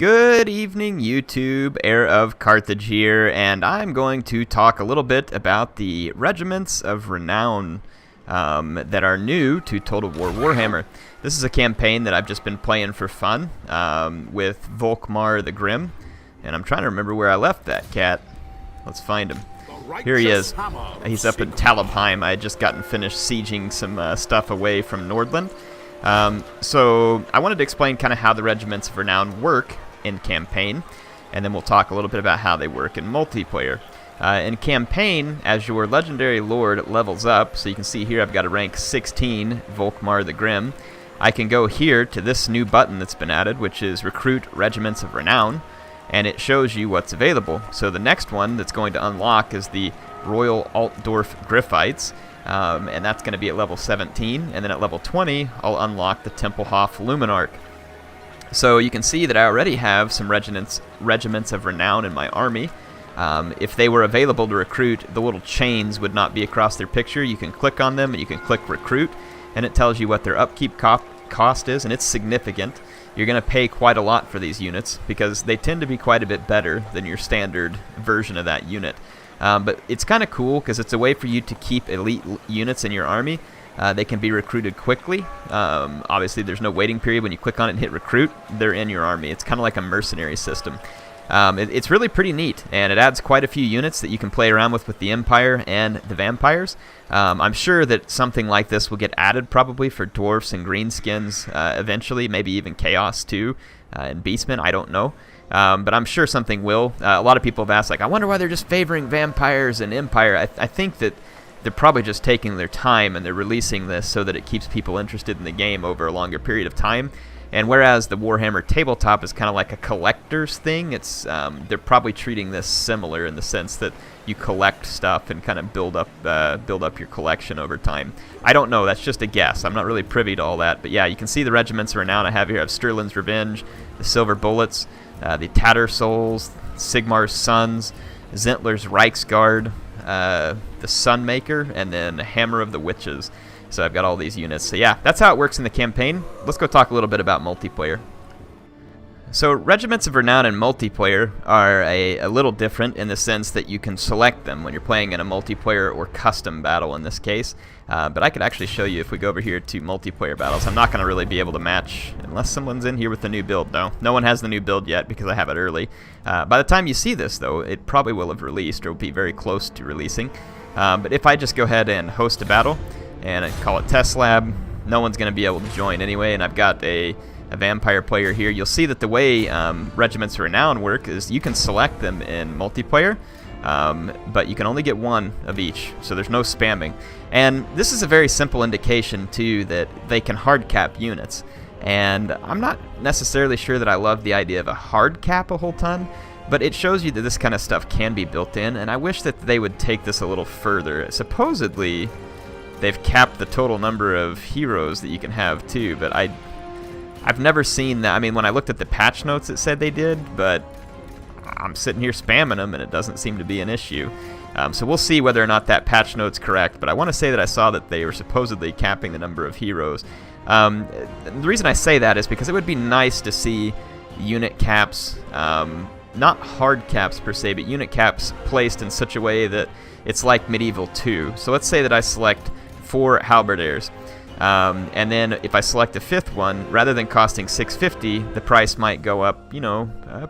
Good evening, YouTube. HeirofCarthage here, and I'm going to talk a little bit about the Regiments of Renown that are new to Total War Warhammer. This is a campaign that I've just been playing for fun with Volkmar the Grim, and I'm trying to remember where I left that cat. Let's find him. Here he is. He's up in Talabheim. I had just gotten finished sieging some stuff away from Nordland. So I wanted to explain kind of how the Regiments of Renown work in campaign, and then we'll talk a little bit about how they work in multiplayer. In campaign, as your legendary lord levels up, so you can see here I've got a rank 16, Volkmar the Grim, I can go here to this new button that's been added, which is Recruit Regiments of Renown, and it shows you what's available. So the next one that's going to unlock is the Royal Altdorf Griffites, and that's going to be at level 17, and then at level 20 I'll unlock the Tempelhof Luminarch. So you can see that I already have some regiments of renown in my army. If they were available to recruit, the little chains would not be across their picture. You can click on them and you can click recruit, and it tells you what their upkeep cost is, and it's significant. You're going to pay quite a lot for these units because they tend to be quite a bit better than your standard version of that unit. But it's kind of cool because it's a way for you to keep elite units in your army. They can be recruited quickly. Obviously, there's no waiting period. When you click on it and hit recruit, they're in your army. It's kind of like a mercenary system. It's really pretty neat, and it adds quite a few units that you can play around with the Empire and the Vampires. I'm sure that something like this will get added probably for Dwarfs and Greenskins eventually, maybe even Chaos too, and Beastmen, I don't know. But I'm sure something will. A lot of people have asked, like, I wonder why they're just favoring Vampires and Empire. I think that they're probably just taking their time and they're releasing this so that it keeps people interested in the game over a longer period of time. And whereas the Warhammer tabletop is kind of like a collector's thing, it's they're probably treating this similar in the sense that you collect stuff and kind of build up your collection over time. I don't know. That's just a guess. I'm not really privy to all that. But yeah, you can see the Regiments of Renown I have here. I have Stirland's Revenge, the Silver Bullets, the Tattersouls, Sigmar's Sons, Zentler's Reichsguard, the Sunmaker, and then Hammer of the Witches. So I've got all these units. So yeah, that's how it works in the campaign. Let's go talk a little bit about multiplayer. So Regiments of Renown in multiplayer are a little different in the sense that you can select them when you're playing in a multiplayer or custom battle in this case. But I could actually show you if we go over here to multiplayer battles. I'm not going to really be able to match unless someone's in here with the new build. No one has the new build yet because I have it early. By the time you see this, though, it probably will have released or will be very close to releasing. But if I just go ahead and host a battle and I call it Test Lab, no one's going to be able to join anyway, and I've got a Vampire player here. You'll see that the way Regiments of Renown work is you can select them in multiplayer, but you can only get one of each, so there's no spamming. And this is a very simple indication, too, that they can hard cap units. And I'm not necessarily sure that I love the idea of a hard cap a whole ton, but it shows you that this kind of stuff can be built in, and I wish that they would take this a little further. Supposedly, they've capped the total number of heroes that you can have, too, but I've never seen that. I mean, when I looked at the patch notes, it said they did, but I'm sitting here spamming them, and it doesn't seem to be an issue. So we'll see whether or not that patch note's correct, but I want to say that I saw that they were supposedly capping the number of heroes. The reason I say that is because it would be nice to see unit caps, not hard caps per se, but unit caps placed in such a way that it's like Medieval 2. So let's say that I select 4 halberdiers. And then if I select a 5th one, rather than costing $650, the price might go up,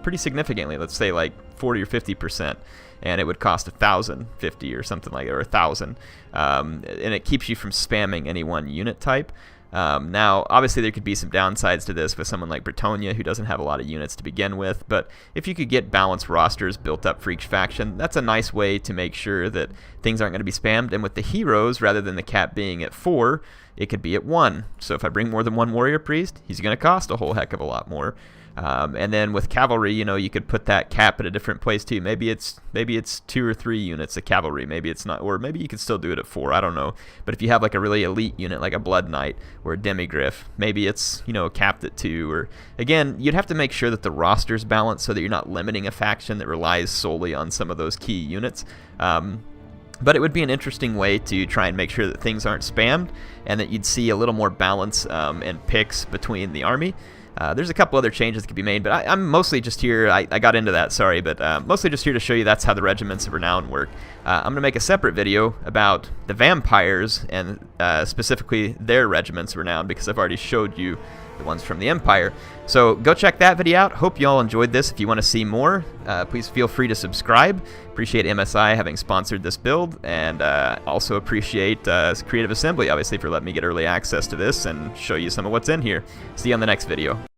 pretty significantly. Let's say like 40 or 50%, and it would cost $1,050 or something like that, or 1,000. And it keeps you from spamming any one unit type. Now, obviously, there could be some downsides to this with someone like Bretonia, who doesn't have a lot of units to begin with, but if you could get balanced rosters built up for each faction, that's a nice way to make sure that things aren't going to be spammed. And with the heroes, rather than the cap being at 4, it could be at 1. So if I bring more than one warrior priest, he's going to cost a whole heck of a lot more. And then with cavalry, you could put that cap at a different place too. Maybe it's 2 or 3 units of cavalry. Maybe it's not, or maybe you could still do it at 4. I don't know. But if you have like a really elite unit, like a Blood Knight or a Demigryph, maybe it's capped at 2. Or again, you'd have to make sure that the roster's balanced so that you're not limiting a faction that relies solely on some of those key units. But it would be an interesting way to try and make sure that things aren't spammed and that you'd see a little more balance and picks between the army. There's a couple other changes that could be made, but I'm mostly just here. I got into that, sorry, but mostly just here to show you that's how the Regiments of Renown work. I'm going to make a separate video about the vampires and specifically their Regiments of Renown, because I've already showed you the ones from the Empire. So go check that video out. Hope you all enjoyed this. If you want to see more, please feel free to subscribe. Appreciate MSI having sponsored this build, and also appreciate Creative Assembly, obviously, for letting me get early access to this and show you some of what's in here. See you on the next video.